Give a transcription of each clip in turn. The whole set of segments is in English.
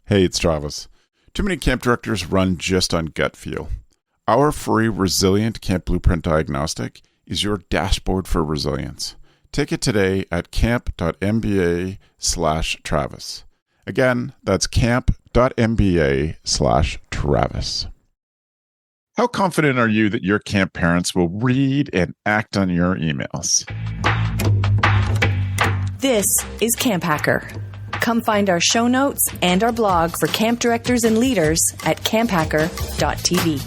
Hey, it's Travis. Too many camp directors run just on gut feel. Our free Resilient Camp Blueprint Diagnostic is your dashboard for resilience. Take it today at camp.mba/Travis. Again, that's camp.mba/Travis. How confident are you that your camp parents will read and act on your emails? This is CampHacker. Come find our show notes and our blog for camp directors and leaders at camphacker.tv.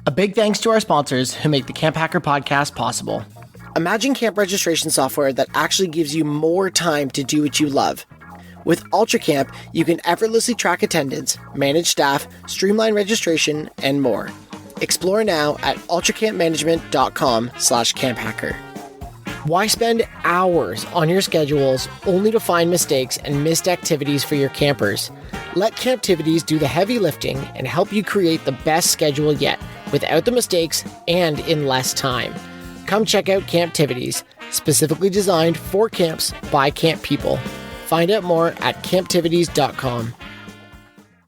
A big thanks to our sponsors who make the CampHacker podcast possible. Imagine camp registration software that actually gives you more time to do what you love. With UltraCamp, you can effortlessly track attendance, manage staff, streamline registration, and more. Explore now at ultracampmanagement.com/camphacker. Why spend hours on your schedules only to find mistakes and missed activities for your campers? Let Camptivities do the heavy lifting and help you create the best schedule yet, without the mistakes and in less time. Come check out Camptivities, specifically designed for camps by camp people. Find out more at camptivities.com.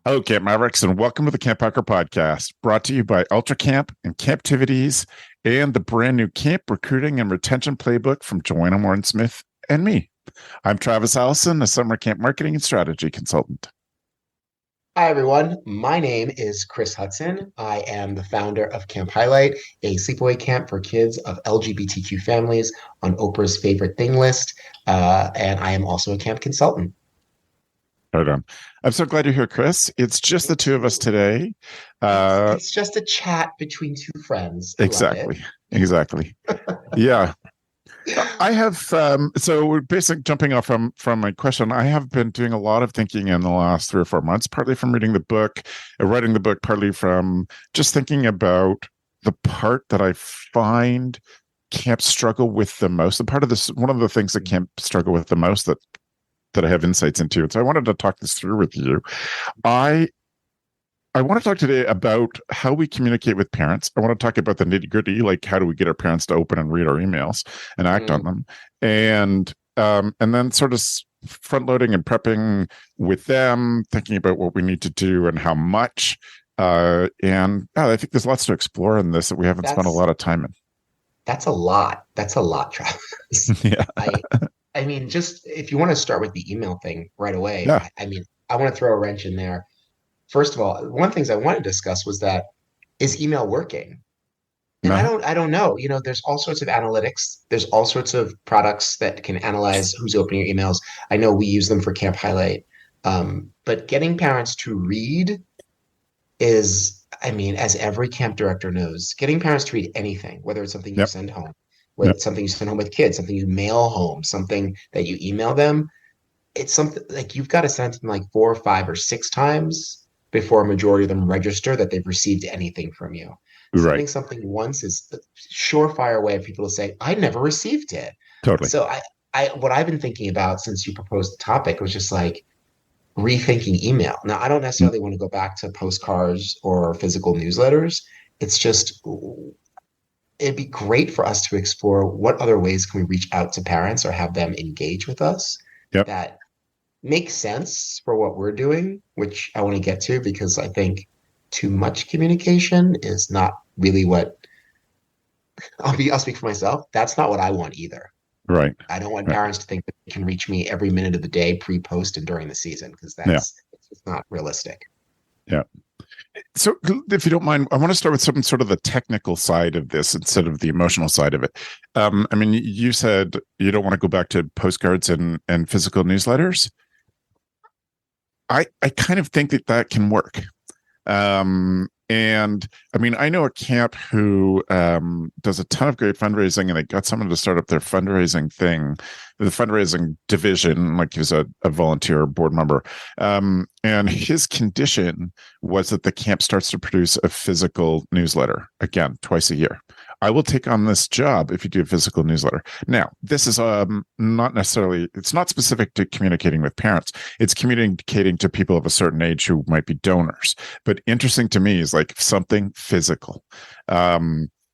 Hello, Camp Mavericks, and welcome to the CampHacker podcast, brought to you by UltraCamp and Camptivities, and the brand new camp recruiting and retention playbook from Joanna Warren-Smith and me. I'm Travis Allison, a summer camp marketing and strategy consultant. Hi, everyone. My name is Chris Hudson. I am the founder of Camp Highlight, a sleepaway camp for kids of LGBTQ families on Oprah's favorite thing list, and I am also a camp consultant. Hold on. I'm so glad you're here, Chris. It's just the two of us today. It's just a chat between two friends. Exactly. Yeah. I have, so we're basically jumping off from my question. I have been doing a lot of thinking in the last 3 or 4 months, partly from writing the book, partly from just thinking about the part that I find camp struggle with the most. One of the things that camp struggle with the most that I have insights into. And so I wanted to talk this through with you. I want to talk today about how we communicate with parents. I want to talk about the nitty-gritty, like how do we get our parents to open and read our emails and act on them, and then sort of front-loading and prepping with them, thinking about what we need to do and how much. I think there's lots to explore in this that we haven't spent a lot of time in. That's a lot, Travis. Yeah. I mean, just if you want to start with the email thing right away, yeah. I want to throw a wrench in there. First of all, one of the things I wanted to discuss was that, is email working? And no. I don't know. You know, there's all sorts of analytics. There's all sorts of products that can analyze who's opening your emails. I know we use them for Camp Highlight. But getting parents to read is, as every camp director knows, getting parents to read anything, whether it's something you send home, something you send home with kids, something you mail home, something that you email them, it's something like you've got to send them like 4 or 5 or 6 times before a majority of them register that they've received anything from you. Right. Sending something once is a surefire way of people to say, I never received it. Totally. So what I've been thinking about since you proposed the topic was just like rethinking email. Now, I don't necessarily want to go back to postcards or physical newsletters. It's just, it'd be great for us to explore what other ways can we reach out to parents or have them engage with us that make sense for what we're doing, which I want to get to, because I think too much communication is not really what I'll speak for myself. That's not what I want either. Right. I don't want parents to think that they can reach me every minute of the day, pre-post and during the season, because it's not realistic. Yeah. So if you don't mind, I want to start with some sort of the technical side of this instead of the emotional side of it. You said you don't want to go back to postcards and physical newsletters. I kind of think that can work. I know a camp who does a ton of great fundraising, and they got someone to start up their fundraising thing, the fundraising division, like he was a volunteer board member. And his condition was that the camp starts to produce a physical newsletter, again, twice a year. I will take on this job if you do a physical newsletter. Now, this is not necessarily, it's not specific to communicating with parents. It's communicating to people of a certain age who might be donors. But interesting to me is like something physical.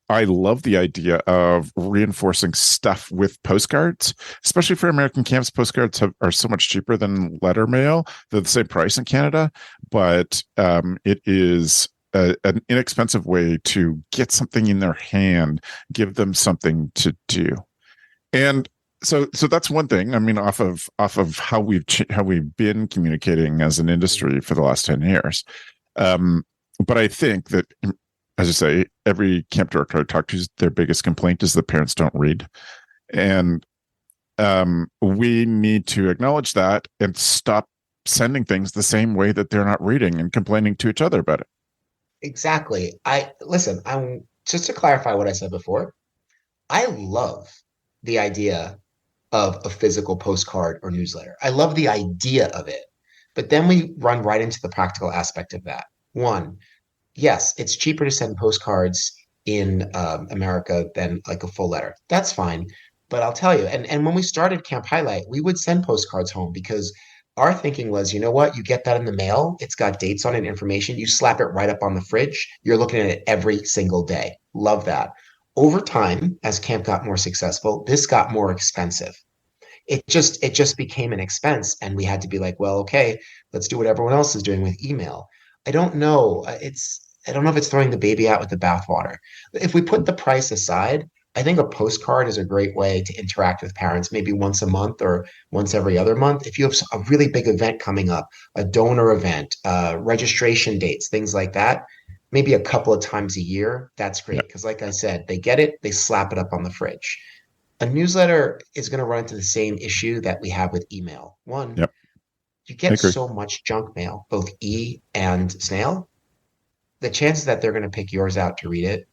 I love the idea of reinforcing stuff with postcards, especially for American camps. Postcards are so much cheaper than letter mail. They're the same price in Canada, but it is an inexpensive way to get something in their hand, give them something to do. And so that's one thing. I mean, off of how we've been communicating as an industry for the last 10 years. But I think that, as I say, every camp director I talk to, their biggest complaint is that parents don't read. And we need to acknowledge that and stop sending things the same way that they're not reading and complaining to each other about it. Exactly. I'm just to clarify what I said before. I love the idea of a physical postcard or newsletter. I love the idea of it. But then we run right into the practical aspect of that. One, yes, it's cheaper to send postcards in America than like a full letter. That's fine. But I'll tell you, and when we started Camp Highlight, we would send postcards home because our thinking was, you know what? You get that in the mail. It's got dates on it, information. You slap it right up on the fridge. You're looking at it every single day. Love that. Over time, as camp got more successful, this got more expensive. It just became an expense, and we had to be like, well, okay, let's do what everyone else is doing with email. I don't know. I don't know if it's throwing the baby out with the bathwater. If we put the price aside, I think a postcard is a great way to interact with parents, maybe once a month or once every other month. If you have a really big event coming up, a donor event, registration dates, things like that, maybe a couple of times a year, that's great. Because like I said, they get it, they slap it up on the fridge. A newsletter is going to run into the same issue that we have with email. One, Yep. you get so much junk mail, both e and snail. The chances that they're going to pick yours out to read it,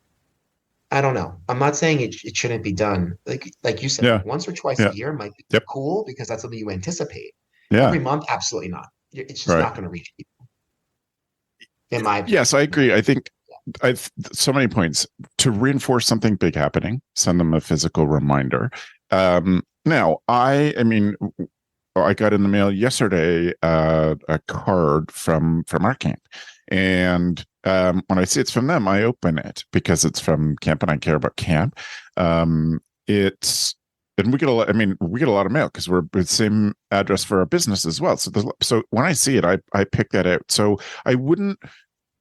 I don't know. I'm not saying it shouldn't be done. Like you said, once or twice a year might be cool because that's something you anticipate. Every month, absolutely not. It's just not going to reach people. In my opinion. Yes, I agree. I think I've so many points to reinforce something big happening. Send them a physical reminder. Now, I mean, I got in the mail yesterday a card from our camp, and when I see it's from them, I open it because it's from camp and I care about camp. And we get a lot. I mean, we get a lot of mail because we're the same address for our business as well. So when I see it, I pick that out. So I wouldn't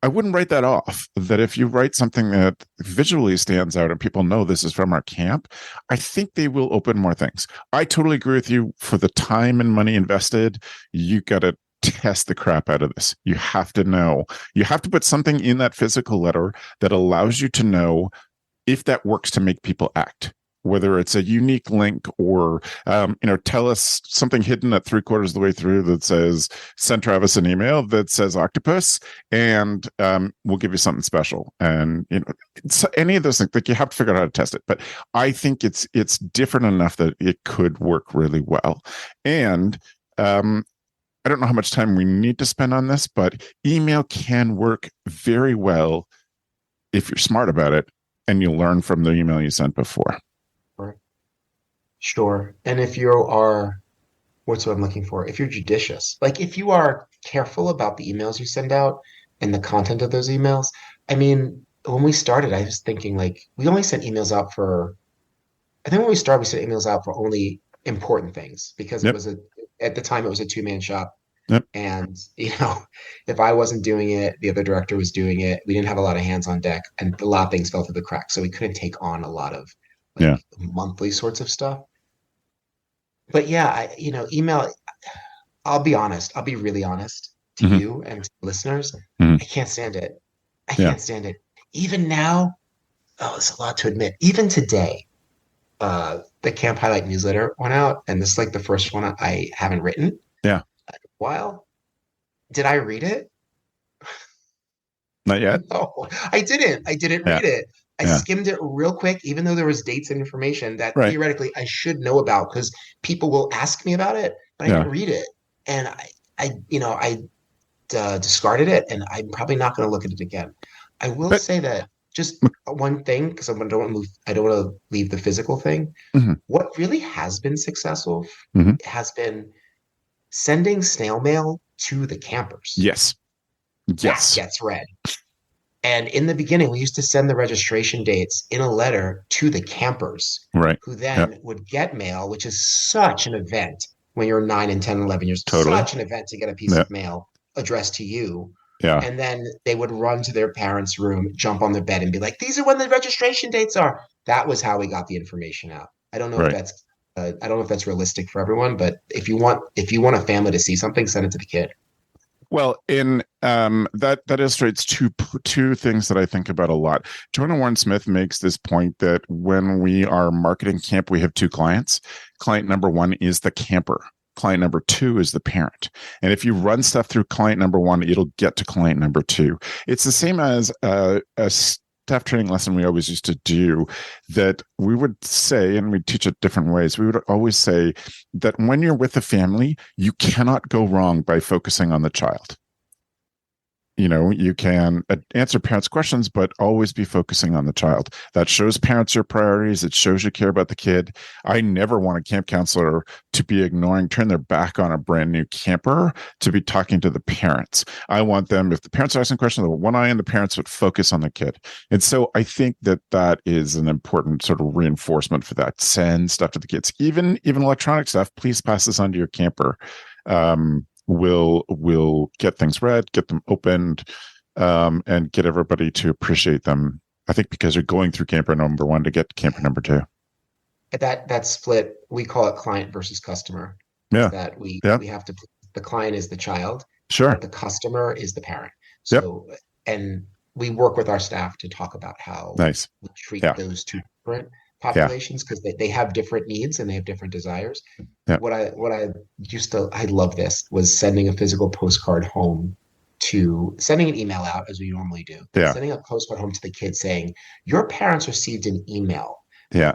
write that off. That if you write something that visually stands out and people know this is from our camp, I think they will open more things. I totally agree with you. For the time and money invested, you got to test the crap out of this. You have to know. You have to put something in that physical letter that allows you to know if that works to make people act. Whether it's a unique link or, tell us something hidden at 3/4 of the way through that says, send Travis an email that says octopus, and we'll give you something special. And, any of those things, like, you have to figure out how to test it. But I think it's different enough that it could work really well. And I don't know how much time we need to spend on this, but email can work very well if you're smart about it and you learn from the email you sent before. Sure. And if you are, what's what I'm looking for? If you're judicious, like if you are careful about the emails you send out and the content of those emails. I mean, when we started, I was thinking like we only sent emails out for, I think when we started, we sent emails out for only important things because it was at the time it was a two-man shop. Yep. And, if I wasn't doing it, the other director was doing it. We didn't have a lot of hands on deck and a lot of things fell through the cracks. So we couldn't take on a lot of monthly sorts of stuff. But email, I'll be honest. I'll be really honest to you and to listeners. I can't stand it. I can't stand it. Even now, it's a lot to admit. Even today, the Camp Highlight newsletter went out, and this is like the first one I haven't written. Yeah. In a while. Did I read it? Not yet. No, I didn't. I didn't read it. I skimmed it real quick, even though there was dates and information that theoretically I should know about because people will ask me about it, but I didn't read it. And I discarded it, and I'm probably not going to look at it again. I will say that just one thing, because I don't want to leave the physical thing. What really has been successful has been sending snail mail to the campers. Yes. That gets read. And in the beginning, we used to send the registration dates in a letter to the campers, Right. who then Yep. would get mail, which is such an event when you're 9 and 10, 11 years, Totally. such an event to get a piece Yeah. of mail addressed to you. Yeah. And then they would run to their parents' room, jump on their bed and be like, these are when the registration dates are. That was how we got the information out. I don't know if Right. that's I don't know if that's realistic for everyone, but if you want a family to see something, send it to the kid. Well, in that illustrates two things that I think about a lot. Joanna Warren Smith makes this point that when we are marketing camp, we have two clients. Client number one is the camper. Client number two is the parent. And if you run stuff through client number one, it'll get to client number two. It's the same as a staff training lesson we always used to do, that we would say, and we teach it different ways, we would always say that when you're with a family, you cannot go wrong by focusing on the child. You can answer parents' questions, but always be focusing on the child. That shows parents your priorities. It shows you care about the kid. I never want a camp counselor to be turn their back on a brand new camper, to be talking to the parents. I want them, if the parents are asking questions, the one eye and the parents would focus on the kid. And so I think that is an important sort of reinforcement for that. Send stuff to the kids, even electronic stuff. Please pass this on to your camper. Will get things read, get them opened, and get everybody to appreciate them. I think because you're going through camper number one to get to camper number two. That split, we call it client versus customer. Yeah. That we have to, the client is the child. Sure. But the customer is the parent. So, and we work with our staff to talk about how we treat those two different populations, because they have different needs and they have different desires. What I love this was sending a physical postcard home, to sending an email out as we normally do. Sending a postcard home to the kid saying, your parents received an email,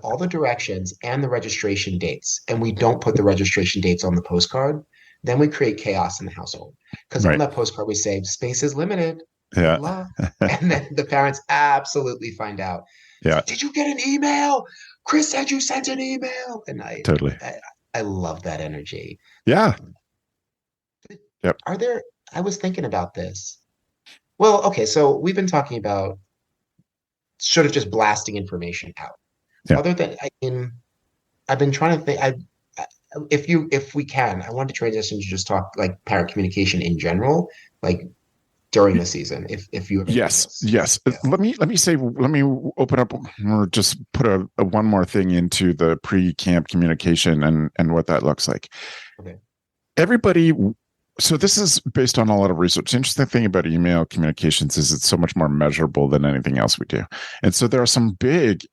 all the directions and the registration dates, and we don't put the registration dates on the postcard, then we create chaos in the household. Because on that postcard we say space is limited. And then the parents absolutely find out. Did you get an email? Chris said you sent an email. And I love that energy. Yeah. I was thinking about this. Well, okay, so we've been talking about sort of just blasting information out. Other than, I've been trying to think, if we can, I want to transition to just talk like parent communication in general, like during the season, if you have yes. Let me open up or just put a one more thing into the pre-camp communication and what that looks like. Okay. So this is based on a lot of research. The interesting thing about email communications is it's so much more measurable than anything else we do. And so there are some big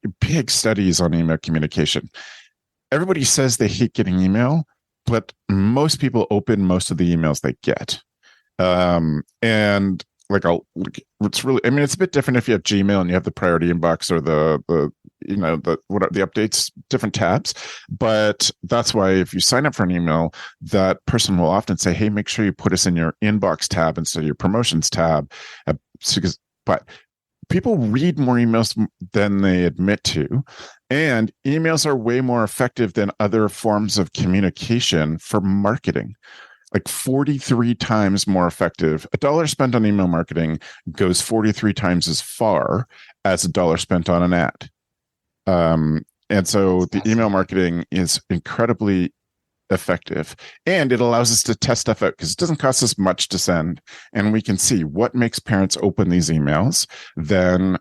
studies on email communication. Everybody says they hate getting email, but most people open most of the emails they get. And it's really, it's a bit different if you have Gmail and you have the priority inbox or the updates, different tabs. But that's why if you sign up for an email, that person will often say, hey, make sure you put us in your inbox tab instead of your promotions tab. But people read more emails than they admit to. And emails are way more effective than other forms of communication for marketing. Like 43 times more effective. $1 spent on email marketing goes 43 times as far as $1 spent on an ad. And so the email marketing is incredibly effective, and it allows us to test stuff out because it doesn't cost us much to send, and we can see what makes parents open these emails. Then,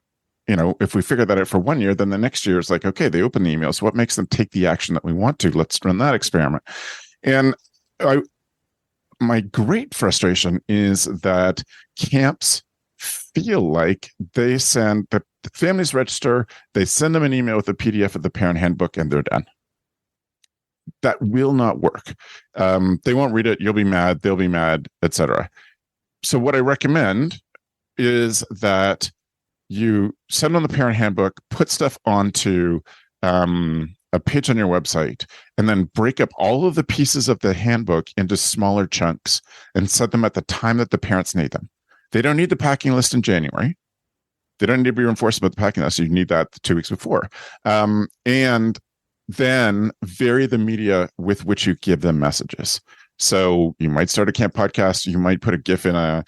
if we figure that out for 1 year, then the next year is like, okay, they open the emails. What makes them take the action that we want to? Let's run that experiment. And my great frustration is that camps feel like they send the families register, they send them an email with a PDF of the parent handbook, and they're done. That will not work. They won't read it. You'll be mad. They'll be mad, etc. So what I recommend is that you send on the parent handbook, put stuff onto a page on your website, and then break up all of the pieces of the handbook into smaller chunks and set them at the time that the parents need them. They don't need the packing list in January. They don't need to be reinforced about the packing list. You need that 2 weeks before. And then vary the media with which you give them messages. So you might start a camp podcast. You might put a GIF in an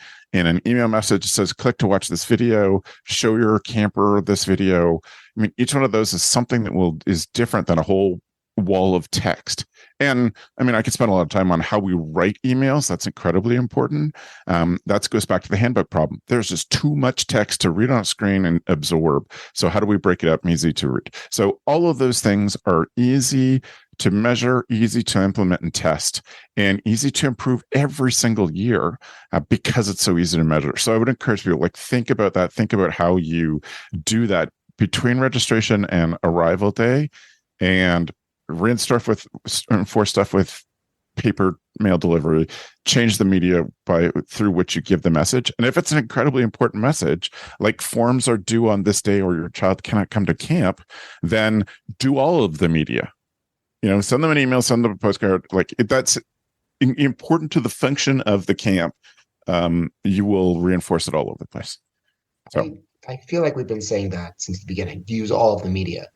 email message that says, click to watch this video, show your camper this video. I mean, each one of those is something that is different than a whole wall of text. And I mean, I could spend a lot of time on how we write emails. That's incredibly important. That goes back to the handbook problem. There's just too much text to read on a screen and absorb. So how do we break it up and easy to read? So all of those things are easy to measure, easy to implement and test, and easy to improve every single year because it's so easy to measure. So I would encourage people, like, think about that. Think about how you do that between registration and arrival day, and reinforce stuff with paper mail delivery, change the media through which you give the message. And if it's an incredibly important message, like forms are due on this day or your child cannot come to camp, then do all of the media. Send them an email, send them a postcard. Like, if that's important to the function of the camp, you will reinforce it all over the place. So I feel like we've been saying that since the beginning. Use all of the media.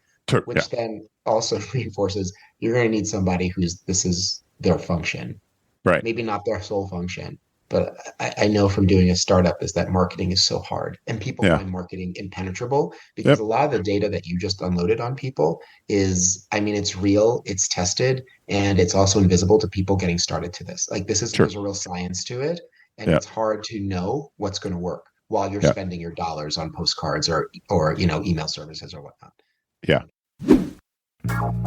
Which then also reinforces you're going to need somebody this is their function. Right. Maybe not their sole function, but I know from doing a startup is that marketing is so hard, and people find marketing impenetrable because a lot of the data that you just unloaded on people it's real, it's tested, and it's also invisible to people getting started to this. Like, there's a real science to it, and it's hard to know what's going to work while you're spending your dollars on postcards or email services or whatnot. Yeah.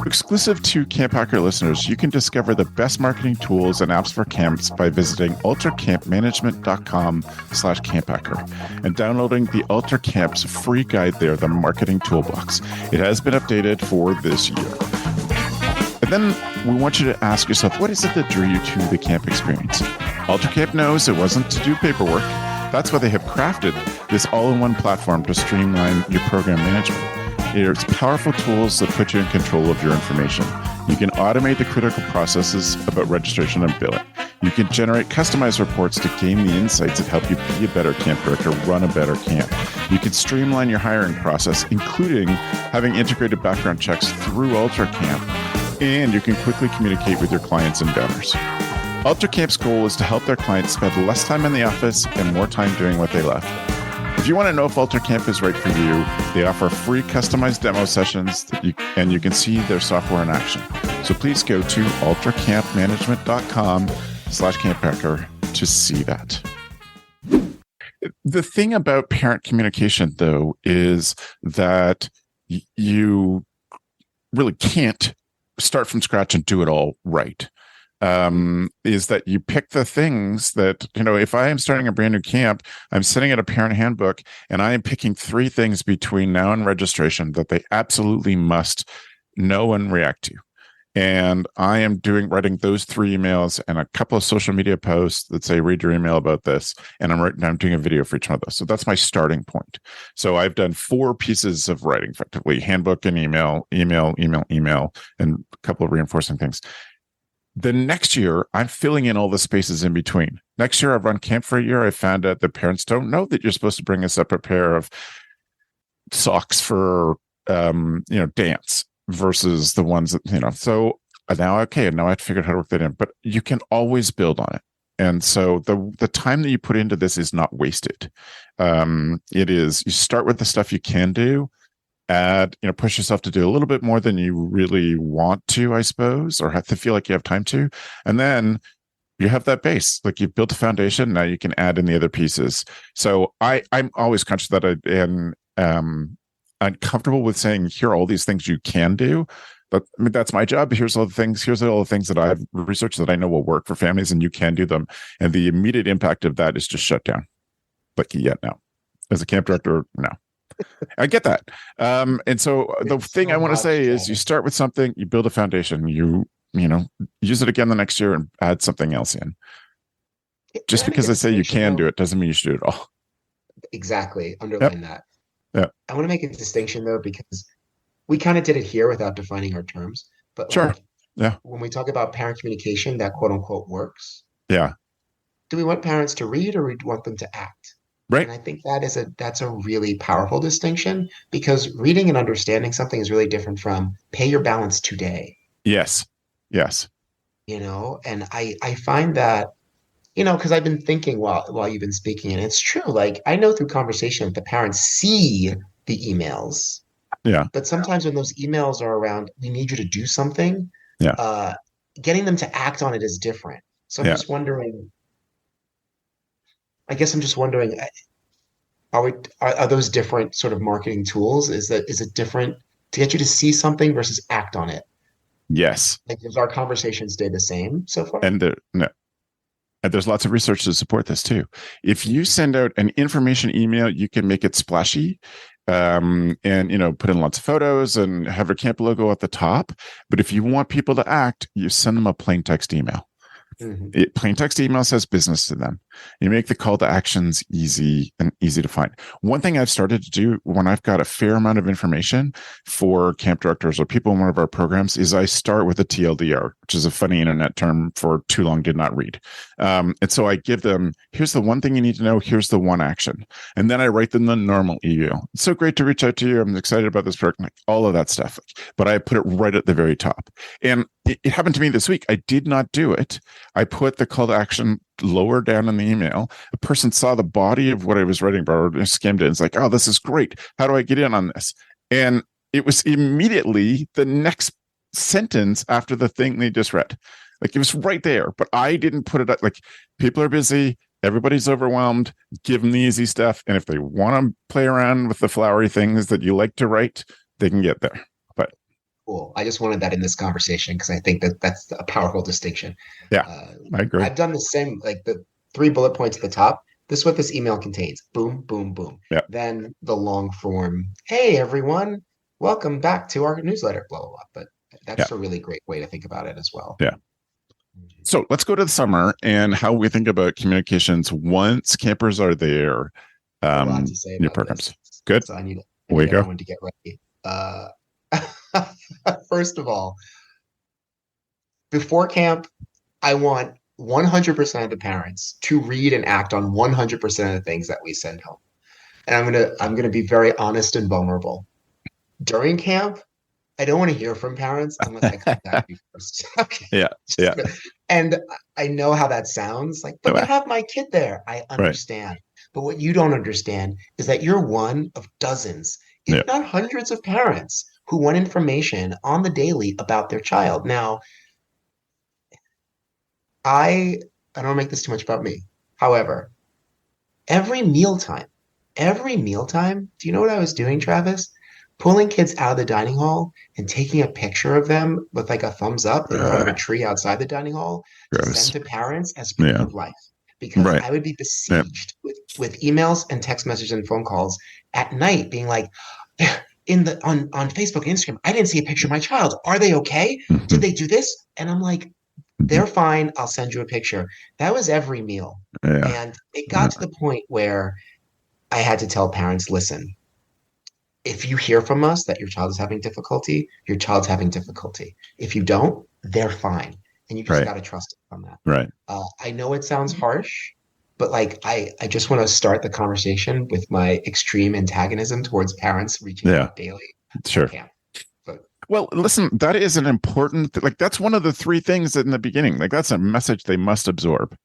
Exclusive to CampHacker listeners, you can discover the best marketing tools and apps for camps by visiting ultracampmanagement.com/camphacker and downloading the UltraCamp's free guide there, the Marketing Toolbox. It has been updated for this year. And then we want you to ask yourself, what is it that drew you to the camp experience? UltraCamp knows it wasn't to do paperwork. That's why they have crafted this all-in-one platform to streamline your program management. It's powerful tools that put you in control of your information. You can automate the critical processes about registration and billing. You can generate customized reports to gain the insights that help you be a better camp director, run a better camp. You can streamline your hiring process, including having integrated background checks through UltraCamp, and you can quickly communicate with your clients and donors. UltraCamp's goal is to help their clients spend less time in the office and more time doing what they love. If you want to know if UltraCamp is right for you, they offer free customized demo sessions and you can see their software in action. So please go to ultracampmanagement.com/camphacker to see that. The thing about parent communication, though, is that you really can't start from scratch and do it all right. Is that you pick the things that, if I am starting a brand new camp, I'm sitting at a parent handbook and I am picking 3 things between now and registration that they absolutely must know and react to. And I am writing those 3 emails and a couple of social media posts that say, read your email about this. And I'm doing a video for each one of those. So that's my starting point. So I've done 4 pieces of writing, effectively: handbook and email, and a couple of reinforcing things. The next year, I'm filling in all the spaces in between. Next year, I've run camp for a year. I found out that parents don't know that you're supposed to bring a separate pair of socks for, dance versus the ones that, So now I have to figure out how to work that in. But you can always build on it. And so the time that you put into this is not wasted. It is, you start with the stuff you can do. Push yourself to do a little bit more than you really want to, I suppose, or have to feel like you have time to. And then you have that base, like you've built a foundation. Now you can add in the other pieces. So I'm always conscious that I'm comfortable with saying, here are all these things you can do. But that's my job. Here's all the things that I've researched that I know will work for families, and you can do them. And the immediate impact of that is just shut down. Like yet now. As a camp director, no. I get that. And so the thing I want to say is, you start with something, you build a foundation, you use it again the next year and add something else in. Just because I say you can do it doesn't mean you should do it all. Exactly. Underline that. Yeah. I want to make a distinction, though, because we kind of did it here without defining our terms. But sure. When we talk about parent communication that quote unquote works. Yeah. Do we want parents to read, or we want them to act? Right. And I think that's a really powerful distinction, because reading and understanding something is really different from pay your balance today. Yes. and I find that, because I've been thinking while you've been speaking, and it's true. Like I know through conversation that the parents see the emails, Yeah. but sometimes when those emails are around, we need you to do something, Yeah. uh, getting them to act on it is different. So I'm Yeah. just wondering, I guess I'm just wondering, are those different sort of marketing tools? Is it different to get you to see something versus act on it? Yes. Like, does our conversation stay the same so far? No, and there's lots of research to support this too. If you send out an information email, you can make it splashy, and put in lots of photos and have your camp logo at the top. But if you want people to act, you send them a plain text email. Mm-hmm. Plain text email says business to them. You make the call to actions easy to find. One thing I've started to do when I've got a fair amount of information for camp directors or people in one of our programs is I start with a TLDR, which is a funny internet term for too long did not read. And so I give them, here's the one thing you need to know. Here's the one action. And then I write them the normal email. It's so great to reach out to you. I'm excited about this program, like all of that stuff. But I put it right at the very top. And it happened to me this week. I did not do it. I put the call to action lower down in the email. The person saw the body of what I was writing about, or skimmed it. And it's like, oh, this is great. How do I get in on this? And it was immediately the next sentence after the thing they just read. Like it was right there, but I didn't put it up. Like people are busy. Everybody's overwhelmed. Give them the easy stuff. And if they want to play around with the flowery things that you like to write, they can get there. But cool. I just wanted that in this conversation because I think that's a powerful distinction. Yeah, I agree. I've done the same, like the 3 bullet points at the top. This is what this email contains. Boom, boom, boom. Yeah. Then the long form. Hey, everyone. Welcome back to our newsletter, blah, blah, blah. But that's a really great way to think about it as well. Yeah. So let's go to the summer and how we think about communications once campers are there. New programs. This. Good. So I need go. everyone to get ready. First of all, before camp, I want 100% of the parents to read and act on 100% of the things that we send home. And I'm gonna be very honest and vulnerable. During camp, I don't want to hear from parents unless I contact you first. Okay. Yeah. And I know how that sounds like, but I have my kid there. I understand. Right. But what you don't understand is that you're one of dozens, if not hundreds of parents who want information on the daily about their child. Now, I don't make this too much about me. However, every mealtime, do you know what I was doing, Travis? Pulling kids out of the dining hall and taking a picture of them with like a thumbs up in front of a tree outside the dining hall to send to parents as proof of life. Because I would be besieged with emails and text messages and phone calls at night being like, on Facebook and Instagram, I didn't see a picture of my child. Are they okay? Mm-hmm. Did they do this? And I'm like, they're fine. I'll send you a picture. That was every meal. Yeah. And it got to the point where I had to tell parents, listen, if you hear from us that your child is having difficulty, your child's having difficulty. If you don't, they're fine. And you just got to trust it on that. Right. I know it sounds harsh, but like I just want to start the conversation with my extreme antagonism towards parents reaching out daily. Sure. Well, listen, that is an important, like that's one of the 3 things in the beginning. Like that's a message they must absorb.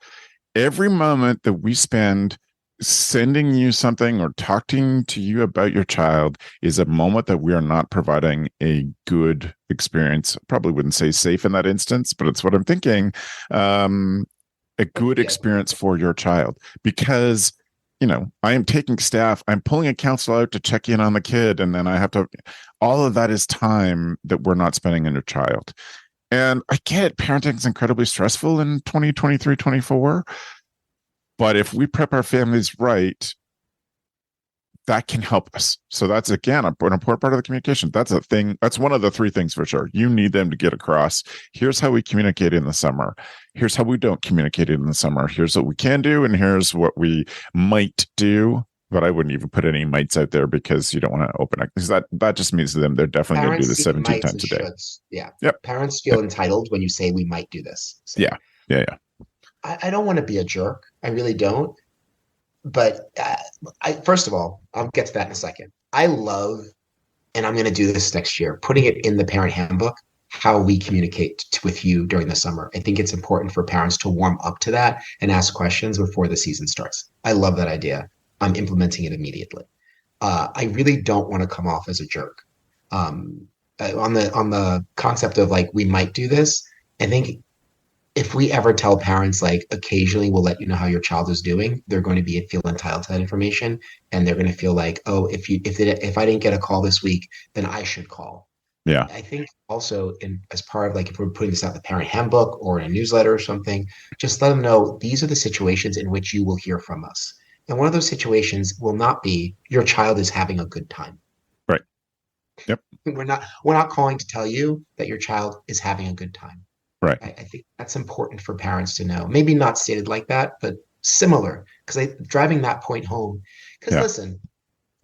Every moment that we spend sending you something or talking to you about your child is a moment that we are not providing a good experience. Probably wouldn't say safe in that instance, but it's what I'm thinking. A good experience for your child, because I am taking staff, I'm pulling a counselor out to check in on the kid, and then I have to, all of that is time that we're not spending on your child. And I get it, parenting is incredibly stressful in 2023, 24. But if we prep our families right, that can help us. So that's, again, an important part of the communication. That's a thing. That's one of the 3 things for sure. You need them to get across. Here's how we communicate in the summer. Here's how we don't communicate in the summer. Here's what we can do. And here's what we might do. But I wouldn't even put any mights out there because you don't want to open it. Because that just means to them they're definitely going to do this 17 times a day. Yeah. Yep. Parents feel entitled when you say we might do this. So. Yeah. I don't want to be a jerk. I really don't. But first of all, I'll get to that in a second. I love, and I'm going to do this next year, putting it in the parent handbook, how we communicate with you during the summer. I think it's important for parents to warm up to that and ask questions before the season starts. I love that idea. I'm implementing it immediately. I really don't want to come off as a jerk. On the concept of like we might do this, I think if we ever tell parents like occasionally we'll let you know how your child is doing, they're going to feel entitled to that information, and they're going to feel like, oh, if I didn't get a call this week, then I should call. Yeah. I think also as part of like if we're putting this out in the parent handbook or in a newsletter or something, just let them know these are the situations in which you will hear from us. And one of those situations will not be your child is having a good time. Right. Yep. We're not calling to tell you that your child is having a good time. Right. I think that's important for parents to know. Maybe not stated like that, but similar, because driving that point home. Because listen,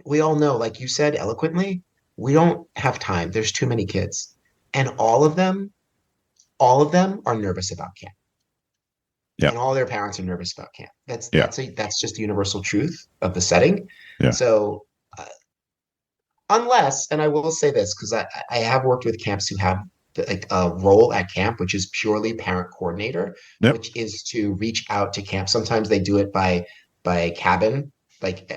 we all know, like you said eloquently, we don't have time. There's too many kids, and all of them are nervous about camp. Yeah. And all their parents are nervous about camp. That's just the universal truth of the setting. Yeah. So unless, and I will say this, because I have worked with camps who have like a role at camp, which is purely parent coordinator, which is to reach out to camp. Sometimes they do it by cabin, like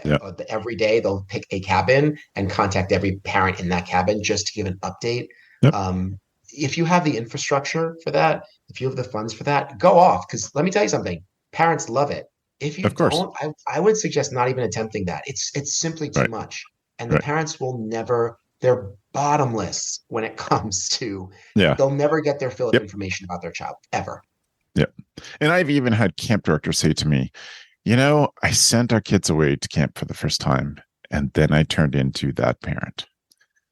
every day they'll pick a cabin and contact every parent in that cabin just to give an update. If you have the infrastructure for that, if you have the funds for that, go off. Because let me tell you something, parents love it. If you don't, I would suggest not even attempting that. It's simply too much. And the parents will never, they're bottomless when it comes to, they'll never get their fill of information about their child, ever. Yeah. And I've even had camp directors say to me, you know, I sent our kids away to camp for the first time, and then I turned into that parent.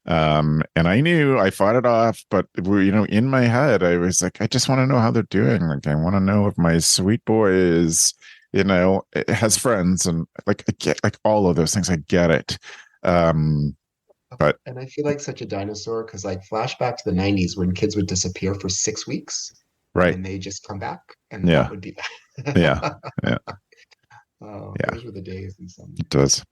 And I knew I fought it off, but in my head, I was like, I just want to know how they're doing. Like, I want to know if my sweet boy is, has friends, and like, I get like all of those things. I get it. But I feel like such a dinosaur because like flashback to the 90s when kids would disappear for 6 weeks, right? And they just come back, and that would be bad. Yeah. Those were the days. It does.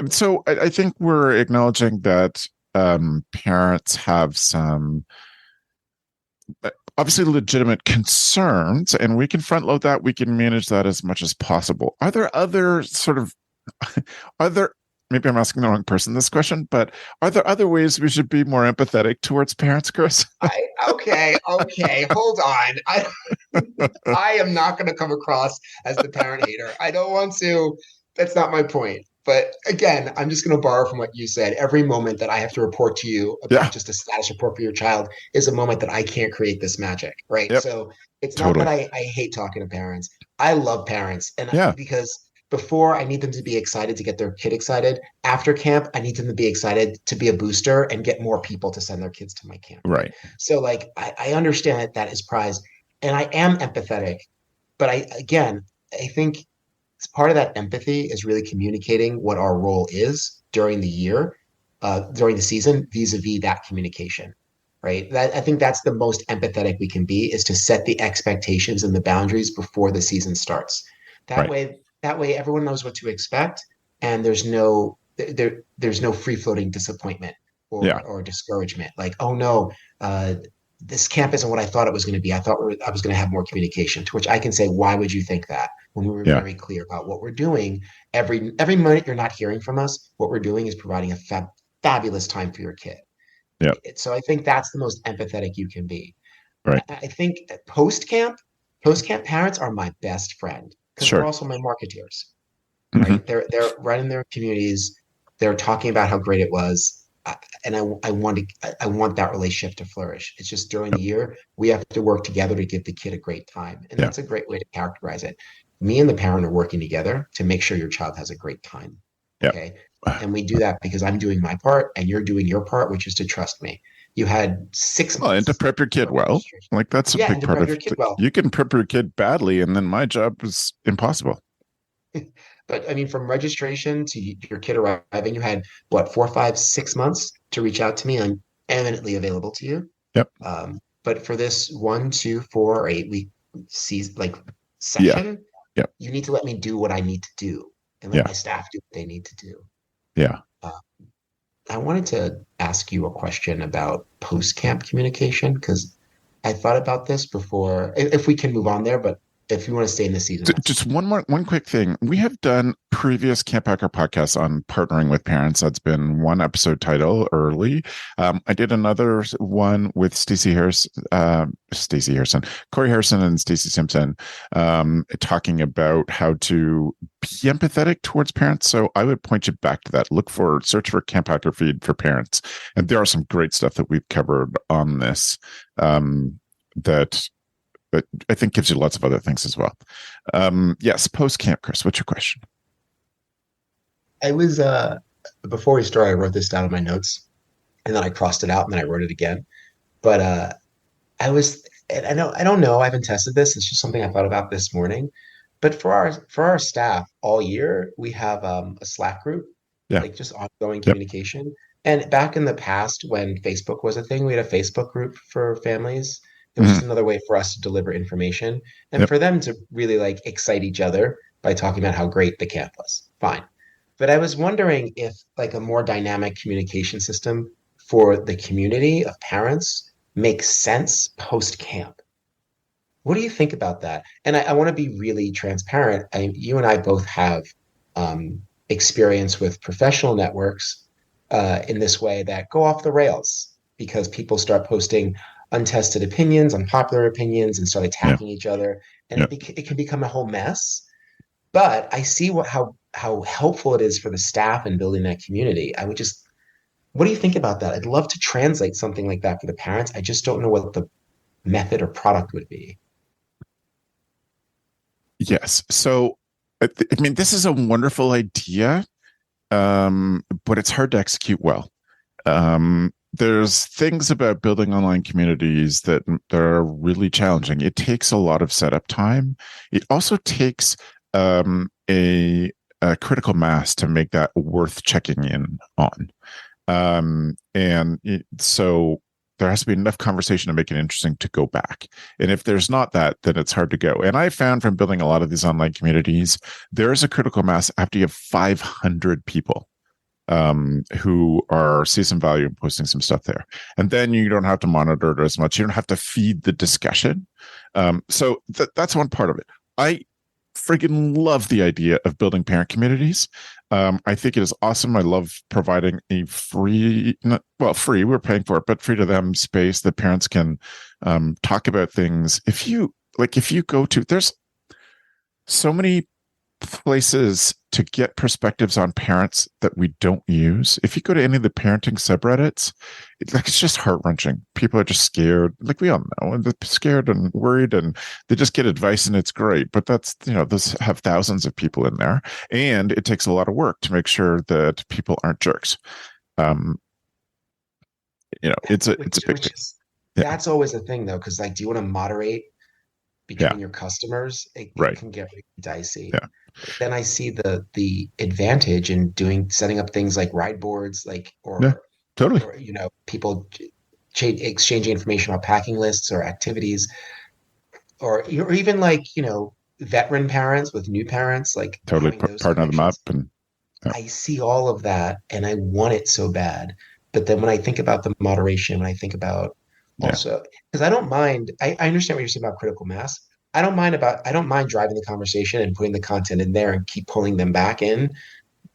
So I think we're acknowledging that parents have some obviously legitimate concerns, and we can front load that. We can manage that as much as possible. Are there other maybe I'm asking the wrong person this question, but are there other ways we should be more empathetic towards parents, Chris? Okay, hold on. I am not going to come across as the parent hater. I don't want to. That's not my point. But again, I'm just going to borrow from what you said. Every moment that I have to report to you about just a status report for your child is a moment that I can't create this magic, right? Yep. So it's not that I hate talking to parents. I love parents, and because before, I need them to be excited to get their kid excited. After camp, I need them to be excited to be a booster and get more people to send their kids to my camp. Right. So like, I understand that is prized, and I am empathetic, but I think part of that empathy is really communicating what our role is during the year, during the season, vis-a-vis that communication, right? I think that's the most empathetic we can be, is to set the expectations and the boundaries before the season starts. That way, everyone knows what to expect, and there's no free-floating disappointment or discouragement. Like, oh no, this camp isn't what I thought it was going to be. I thought I was going to have more communication. To which I can say, why would you think that? When we were very clear about what we're doing, every minute you're not hearing from us, what we're doing is providing a fabulous time for your kid. Yeah. So I think that's the most empathetic you can be. Right. I think post-camp parents are my best friend. Because they're also my marketeers, right? They're running their communities. They're talking about how great it was, and I want that relationship to flourish. It's just during the year we have to work together to give the kid a great time, and that's a great way to characterize it. Me and the parent are working together to make sure your child has a great time. Okay, and we do that because I'm doing my part and you're doing your part, which is to trust me. You had 6 months. And to prep your kid well. Like that's a big part of it. You can prep your kid badly, and then my job is impossible. But I mean, from registration to your kid arriving, you had 4, 5, 6 months to reach out to me. I'm eminently available to you. Yep. But for this 1, 2, 4, or 8 week section, you need to let me do what I need to do and let my staff do what they need to do. Yeah. I wanted to ask you a question about post-camp communication because I thought about this before. If we can move on there, but if you want to stay in the season, that's Just one quick thing. We have done previous Camp Hacker podcasts on partnering with parents. That's been one episode title early. I did another one with Stacey Harrison, Corey Harrison, and Stacey Simpson, talking about how to be empathetic towards parents. So I would point you back to that. Search for Camp Hacker feed for parents, and there are some great stuff that we've covered on this. That but I think gives you lots of other things as well. Yes, post camp, Chris. What's your question? I was before we started, I wrote this down in my notes, and then I crossed it out, and then I wrote it again. But I don't know. I haven't tested this. It's just something I thought about this morning. But for our staff all year, we have a Slack group, Yeah. like just ongoing Yep. communication. And back in the past, when Facebook was a thing, we had a Facebook group for families. It was just another way for us to deliver information and Yep. for them to really like excite each other by talking about how great the camp was. Fine. But I was wondering if like a more dynamic communication system for the community of parents makes sense post camp. What do you think about that? And I want to be really transparent. You and I both have experience with professional networks in this way that go off the rails because people start posting untested opinions, unpopular opinions, and start Yeah. attacking each other, and Yeah. it can become a whole mess. But I see how helpful it is for the staff in building that community. What do you think about that? I'd love to translate something like that for the parents. I just don't know what the method or product would be. Yes. So, I mean, this is a wonderful idea, but it's hard to execute well. There's things about building online communities that are really challenging. It takes a lot of setup time. It also takes a critical mass to make that worth checking in on. So there has to be enough conversation to make it interesting to go back. And if there's not that, then it's hard to go. And I found from building a lot of these online communities, there is a critical mass after you have 500 people who see some value in posting some stuff there. And then you don't have to monitor it as much. You don't have to feed the discussion. So that's one part of it. I friggin' love the idea of building parent communities. I think it is awesome. I love providing a free, we're paying for it, but free to them space that parents can talk about things. If you go to, there's so many places to get perspectives on parents that we don't use. If you go to any of the parenting subreddits, it's just heart-wrenching. People are just scared, like we all know, and they're scared and worried, and they just get advice, and it's great. But that's, those have thousands of people in there, and it takes a lot of work to make sure that people aren't jerks. It's a big thing. That's always a thing, though, because do you want to moderate between your customers? It can get really dicey. Yeah. Then I see the advantage in setting up things like ride boards, totally. Or, people exchanging information about packing lists or activities, or even veteran parents with new parents, totally partner them up. And I see all of that, and I want it so bad. But then when I think about the moderation, when I think about also, because I don't mind, I understand what you're saying about critical mass. I don't mind driving the conversation and putting the content in there and keep pulling them back in.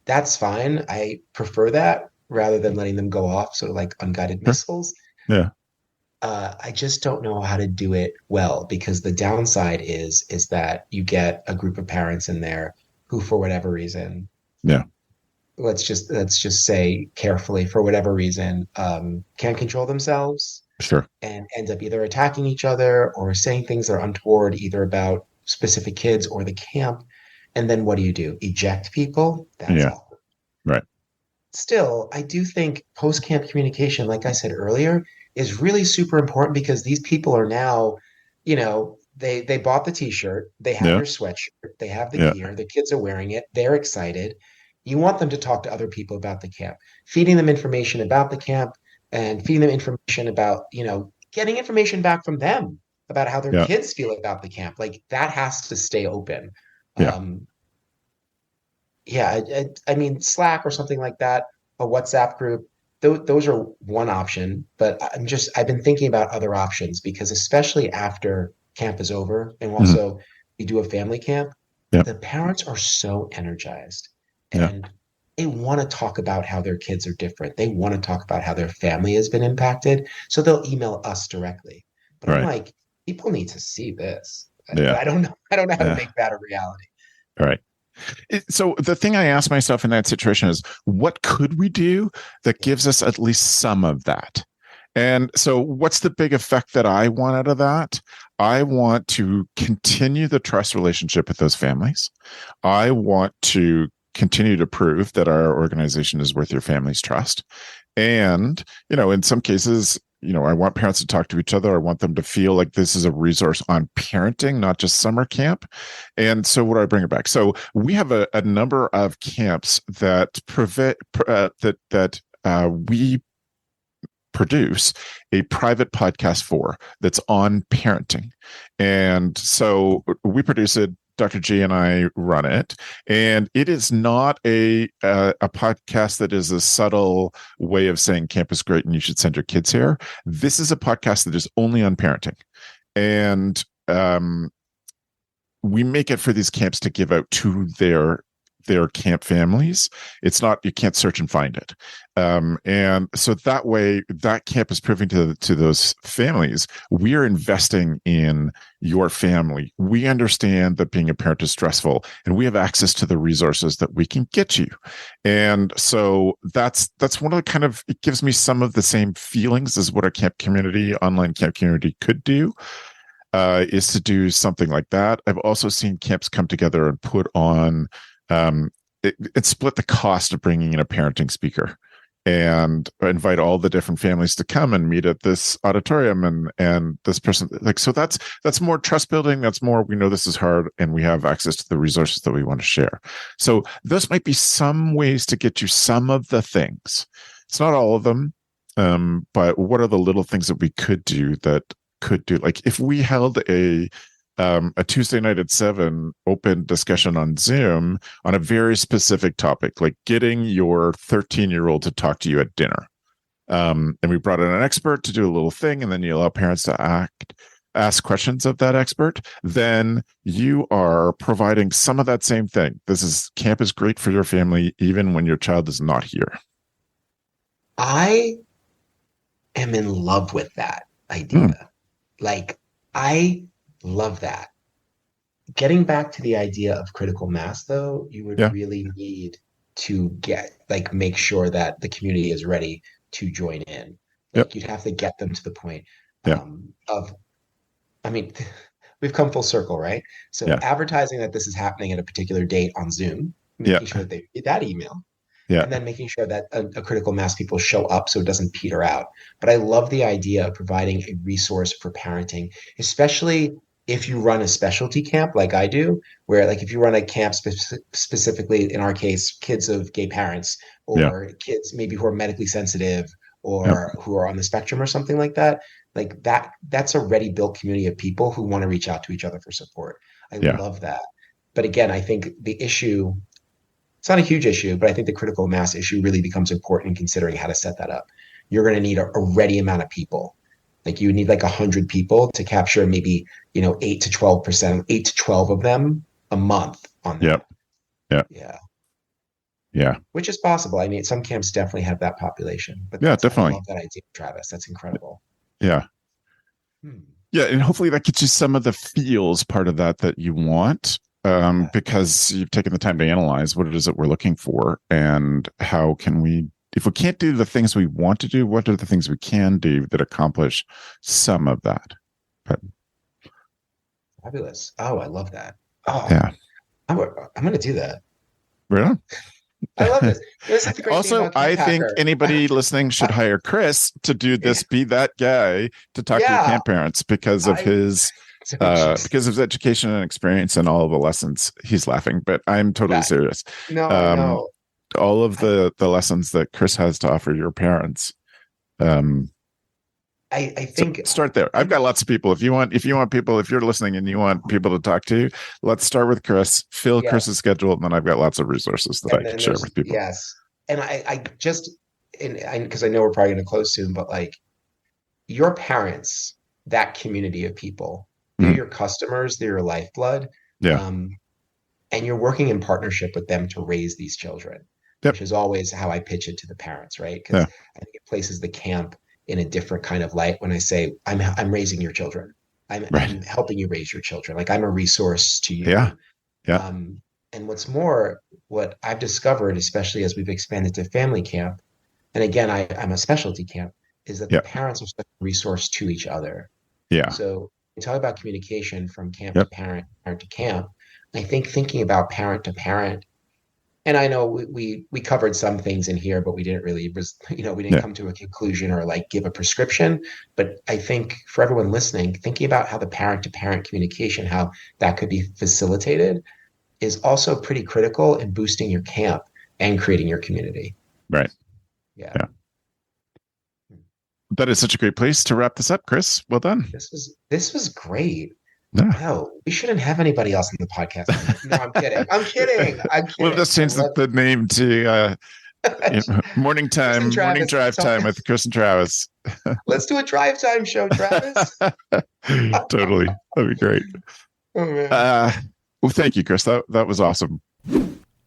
That's fine. I prefer that rather than letting them go off sort of like unguided missiles. Yeah. I just don't know how to do it well, because the downside is that you get a group of parents in there who, for whatever reason, let's just say carefully, for whatever reason, can't control themselves. Sure. And end up either attacking each other or saying things that are untoward, either about specific kids or the camp. And then what do? Eject people? That's awkward. Right. Still, I do think post-camp communication, like I said earlier, is really super important, because these people are now, they bought the t-shirt, they have your sweatshirt, they have the gear, the kids are wearing it, they're excited. You want them to talk to other people about the camp, feeding them information about the camp, and feeding them information about, getting information back from them about how their kids feel about the camp. That has to stay open. I mean, Slack or something like that, a WhatsApp group, those are one option, but I've been thinking about other options because especially after camp is over and also we do a family camp, Yeah. the parents are so energized Yeah. and they want to talk about how their kids are different. They want to talk about how their family has been impacted. So they'll email us directly. But I'm Right. like, people need to see this. But Yeah. I don't know. I don't know how to Yeah. make that a reality. All right. So the thing I ask myself in that situation is, what could we do that gives us at least some of that? And so what's the big effect that I want out of that? I want to continue the trust relationship with those families. I want to continue to prove that our organization is worth your family's trust. And, in some cases, I want parents to talk to each other. I want them to feel like this is a resource on parenting, not just summer camp. And so what do I bring it back? So we have a number of camps that we produce a private podcast for that's on parenting. And so we produce it. Dr. G and I run it, and it is not a podcast that is a subtle way of saying camp is great and you should send your kids here. This is a podcast that is only on parenting, and we make it for these camps to give out to their camp families. It's not, you can't search and find it. And so that way, that camp is proving to those families, we are investing in your family. We understand that being a parent is stressful, and we have access to the resources that we can get you. And so that's one of the kind of, it gives me some of the same feelings as what a camp community, online camp community could do. Is to do something like that. I've also seen camps come together and put on it split the cost of bringing in a parenting speaker and invite all the different families to come and meet at this auditorium and this person, like, so that's more trust building. That's more, we know this is hard and we have access to the resources that we want to share. So those might be some ways to get you some of the things. It's not all of them. But what are the little things that we could do like if we held a Tuesday night at 7 open discussion on Zoom on a very specific topic, like getting your 13-year-old to talk to you at dinner. And we brought in an expert to do a little thing, and then you allow parents to ask questions of that expert. Then you are providing some of that same thing. Camp is great for your family, even when your child is not here. I am in love with that idea. Like, I love that. Getting back to the idea of critical mass, though, you would really need to make sure that the community is ready to join in. Like, you'd have to get them to the point we've come full circle, right? So advertising that this is happening at a particular date on Zoom, making sure that they get that email. Yeah. And then making sure that a critical mass people show up so it doesn't peter out. But I love the idea of providing a resource for parenting, especially if you run a specialty camp like I do, where like if you run a camp specifically, in our case, kids of gay parents or kids maybe who are medically sensitive or who are on the spectrum or something like that, that's a ready built community of people who want to reach out to each other for support. I love that. But again, I think the issue, it's not a huge issue, but I think the critical mass issue really becomes important in considering how to set that up. You're going to need a ready amount of people. Like you need 100 people to capture maybe, 8 to 12% of them a month on that. Yeah. Which is possible. I mean, some camps definitely have that population. But definitely. I love that idea, Travis. That's incredible. Yeah. Yeah. And hopefully that gets you some of the feels part of that you want. Because you've taken the time to analyze what it is that we're looking for and how can we, if we can't do the things we want to do, what are the things we can do that accomplish some of that? Fabulous. Oh, I love that. Oh, yeah. I'm going to do that. Really? I love this. Also, I think anybody listening should hire Chris to do this, be that guy to talk to camp parents because of his education and experience and all of the lessons. He's laughing, but I'm totally serious. No. All of the lessons that Chris has to offer your parents. I think start there. I've got lots of people. If you're listening and you want people to talk to, let's start with Chris, fill Chris's schedule. And then I've got lots of resources that I can share with people. Yes. And I just, and because I know we're probably going to close soon, but like your parents, that community of people, they're your customers, they're your lifeblood. Yeah. And you're working in partnership with them to raise these children, which is always how I pitch it to the parents, right? Because I think it places the camp in a different kind of light when I say, I'm raising your children. I'm helping you raise your children. Like I'm a resource to you. Yeah. Yeah. And what's more, what I've discovered, especially as we've expanded to family camp, and again, I'm a specialty camp, is that the parents are such a resource to each other. Yeah. So we talk about communication from camp to parent, parent to camp. I think thinking about parent to parent, and I know we covered some things in here, but we didn't really, we didn't come to a conclusion or like give a prescription. But I think for everyone listening, thinking about how the parent to parent communication, how that could be facilitated, is also pretty critical in boosting your camp and creating your community. Right. Yeah. That is such a great place to wrap this up, Chris. Well done. This was great. No, we shouldn't have anybody else in the podcast. No, I'm kidding. I'm kidding. We'll just change the name to Morning Time, Morning Drive Time with Chris and Travis. Let's do a drive time show, Travis. Totally. That'd be great. Oh, man. Well, thank you, Chris. That was awesome.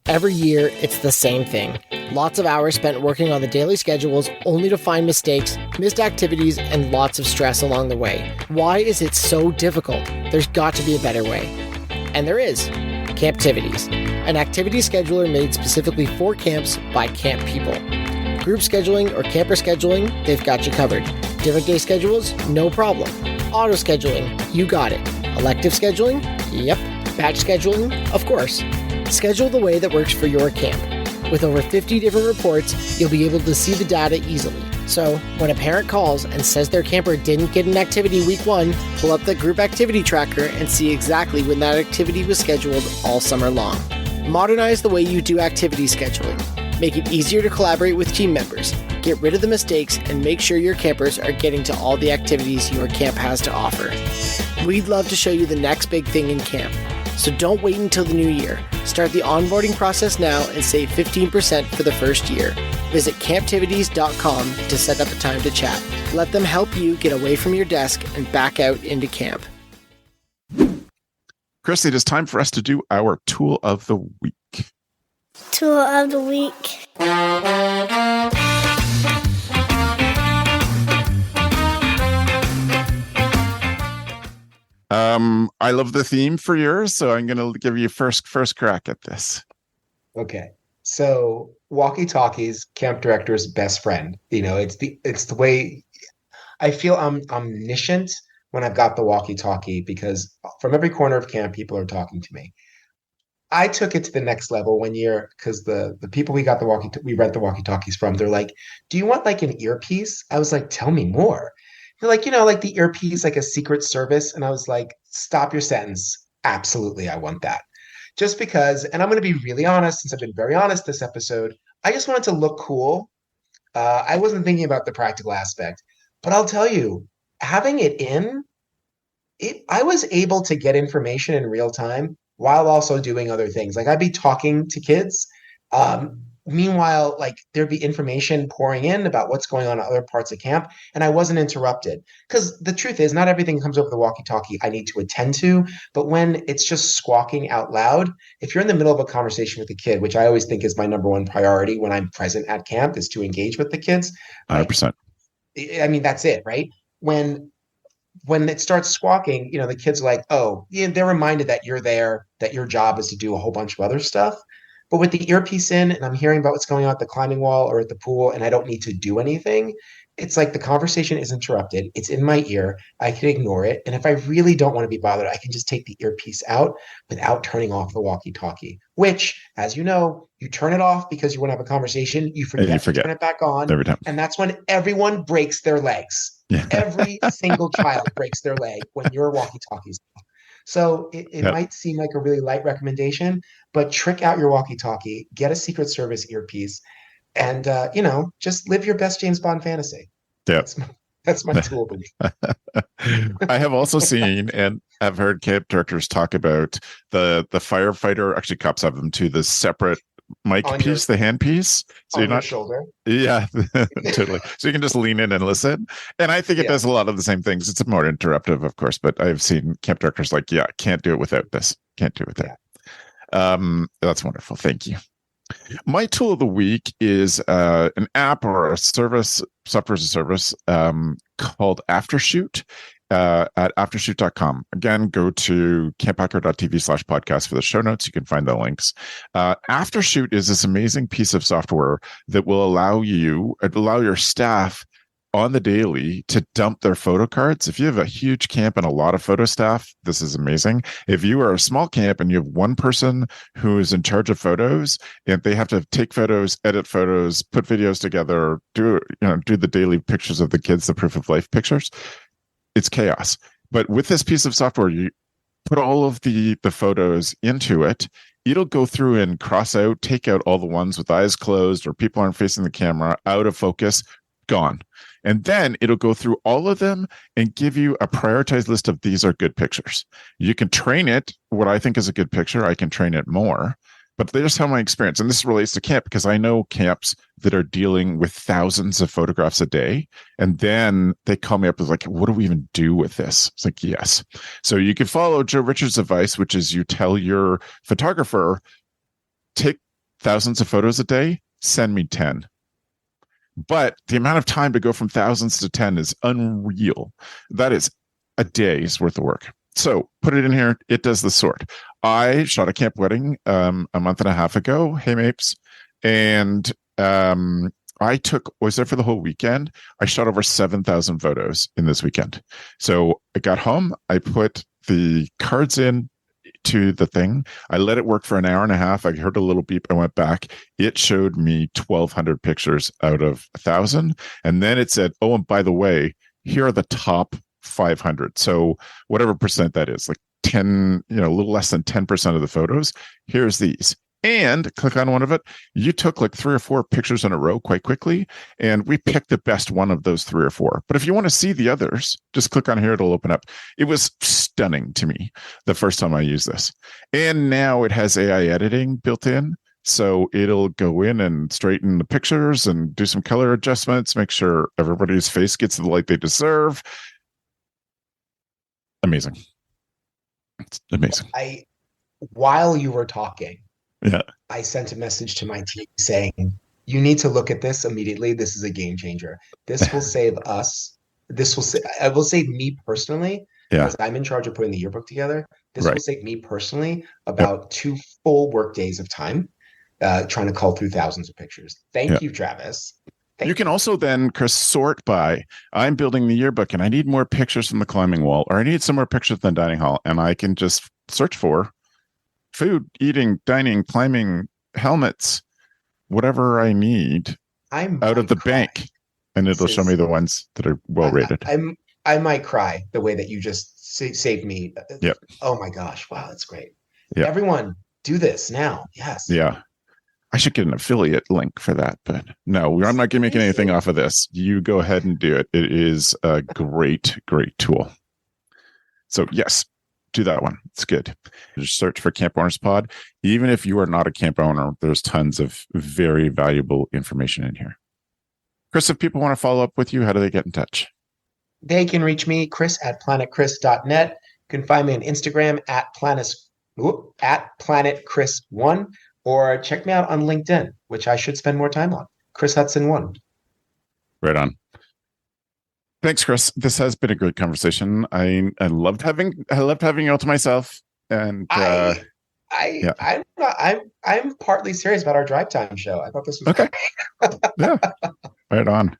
Every year, it's the same thing. Lots of hours spent working on the daily schedules only to find mistakes, missed activities, and lots of stress along the way. Why is it so difficult? There's got to be a better way. And there is. Camptivities, an activity scheduler made specifically for camps by camp people. Group scheduling or camper scheduling, they've got you covered. Different day schedules? No problem. Auto scheduling? You got it. Elective scheduling? Yep. Batch scheduling? Of course. Schedule the way that works for your camp. With over 50 different reports, you'll be able to see the data easily. So, when a parent calls and says their camper didn't get an activity week 1, pull up the group activity tracker and see exactly when that activity was scheduled all summer long. Modernize the way you do activity scheduling. Make it easier to collaborate with team members. Get rid of the mistakes and make sure your campers are getting to all the activities your camp has to offer. We'd love to show you the next big thing in camp. So don't wait until the new year. Start the onboarding process now and save 15% for the first year. Visit camptivities.com to set up a time to chat. Let them help you get away from your desk and back out into camp. Chris, it is time for us to do our tool of the week. Tool of the week. I love the theme for yours, so I'm going to give you first crack at this. Okay. So walkie-talkies, camp director's best friend. It's the way I feel I'm omniscient when I've got the walkie-talkie, because from every corner of camp, people are talking to me. I took it to the next level one year because the people we rent the walkie-talkies from, they're like, "Do you want like an earpiece?" I was like, "Tell me more." They're like, like the earpiece, like a secret service. And I was like, "Stop your sentence. Absolutely, I want that." Just because, and I'm going to be really honest, since I've been very honest this episode, I just wanted to look cool. I wasn't thinking about the practical aspect. But I'll tell you, having I was able to get information in real time while also doing other things. Like I'd be talking to kids. Meanwhile, like there'd be information pouring in about what's going on in other parts of camp, and I wasn't interrupted. Because the truth is, not everything comes over the walkie-talkie I need to attend to, but when it's just squawking out loud, if you're in the middle of a conversation with a kid, which I always think is my number one priority when I'm present at camp, is to engage with the kids. 100%. I mean, that's it, right? When it starts squawking, the kids are like, "Oh, yeah," they're reminded that you're there, that your job is to do a whole bunch of other stuff. But with the earpiece in and I'm hearing about what's going on at the climbing wall or at the pool and I don't need to do anything, it's like the conversation is interrupted. It's in my ear. I can ignore it. And if I really don't want to be bothered, I can just take the earpiece out without turning off the walkie-talkie, which, as you know, you turn it off because you want to have a conversation. You forget to turn it back on. Every time. And that's when everyone breaks their legs. Yeah. Every single child breaks their leg when your walkie-talkie's off. So it might seem like a really light recommendation, but trick out your walkie-talkie, get a Secret Service earpiece, and just live your best James Bond fantasy. Yeah, that's my tool. I have also seen and have heard camp directors talk about the firefighter. Actually, cops have them too. The separate mic On piece, the hand piece. So on you're your not, shoulder. yeah, totally. So you can just lean in and listen. And I think it Yeah. does a lot of the same things. It's more interruptive, of course, but I've seen camp directors like, yeah, can't do it without this. Can't do it without. That's wonderful. Thank you. My tool of the week is an app or a service, software as a service, called Aftershoot. At aftershoot.com. Again, go to camphacker.tv/podcast for the show notes. You can find the links. Aftershoot is this amazing piece of software that will allow your staff on the daily to dump their photo cards. If you have a huge camp and a lot of photo staff, this is amazing. If you are a small camp and you have one person who is in charge of photos and they have to take photos, edit photos, put videos together, do the daily pictures of the kids, the proof of life pictures, it's chaos. But with this piece of software, you put all of the photos into it. It'll go through and take out all the ones with eyes closed or people aren't facing the camera, out of focus, gone. And then it'll go through all of them and give you a prioritized list of these are good pictures. You can train it. What I think is a good picture, I can train it more. But there's how my experience, and this relates to camp because I know camps that are dealing with thousands of photographs a day. And then they call me up and like, what do we even do with this? It's like, yes. So you can follow Joe Richard's advice, which is you tell your photographer, take thousands of photos a day, send me 10. But the amount of time to go from thousands to 10 is unreal. That is a day's worth of work. So put it in here. It does the sort. I shot a camp wedding a month and a half ago. Hey, Mapes. And I was there for the whole weekend. I shot over 7,000 photos in this weekend. So I got home. I put the cards in to the thing. I let it work for an hour and a half. I heard a little beep. I went back. It showed me 1,200 pictures out of 1,000. And then it said, oh, and by the way, here are the top 500. So whatever percent that is, like 10, a little less than 10% of the photos. Here's these. And click on one of it. You took like 3 or 4 pictures in a row quite quickly. And we picked the best one of those 3 or 4. But if you want to see the others, just click on here. It'll open up. It was stunning to me the first time I used this. And now it has AI editing built in. So it'll go in and straighten the pictures and do some color adjustments, make sure everybody's face gets the light they deserve. Amazing. It's amazing. While you were talking, yeah, I sent a message to my team saying, you need to look at this immediately. This is a game changer. This will save us. It will save me personally, because I'm in charge of putting the yearbook together. This will save me personally about 2 full work days of time trying to cull through thousands of pictures. Thank you, Travis. You can also then, Chris, sort by, I'm building the yearbook and I need more pictures from the climbing wall, or I need some more pictures from the dining hall. And I can just search for food, eating, dining, climbing, helmets, whatever I need out of the bank. And it'll show me the ones that are well rated. I might cry the way that you just saved me. Yep. Oh my gosh. Wow. That's great. Yep. Everyone do this now. Yes. Yeah. I should get an affiliate link for that, but no, I'm not going to make anything off of this. You go ahead and do it. It is a great, great tool. So yes, do that one. It's good. Just search for Camp Owners Pod. Even if you are not a camp owner, there's tons of very valuable information in here. Chris, if people want to follow up with you, how do they get in touch? They can reach me, chris@planetchris.net. You can find me on Instagram at planetchris1. Or check me out on LinkedIn, which I should spend more time on. Chris Hudson 1. Right on. Thanks, Chris. This has been a great conversation. I loved having you all to myself. And I'm partly serious about our drive time show. I thought this was okay. Yeah, right on.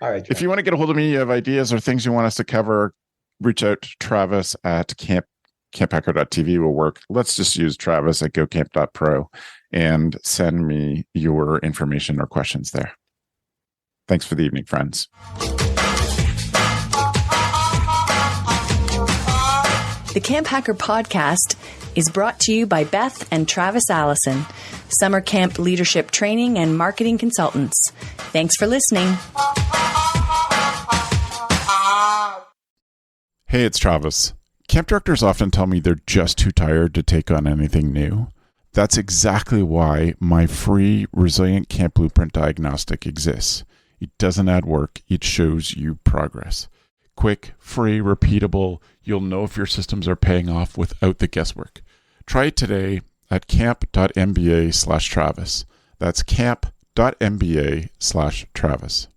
All right. If you want to get a hold of me, you have ideas or things you want us to cover, reach out to Travis at CampHacker.tv will work. Let's just use Travis at GoCamp.pro and send me your information or questions there. Thanks for the evening, friends. The Camp Hacker podcast is brought to you by Beth and Travis Allison, summer camp leadership training and marketing consultants. Thanks for listening. Hey, it's Travis. Camp directors often tell me they're just too tired to take on anything new. That's exactly why my free Resilient Camp Blueprint Diagnostic exists. It doesn't add work. It shows you progress. Quick, free, repeatable. You'll know if your systems are paying off without the guesswork. Try it today at camp.mba/Travis. That's camp.mba/Travis.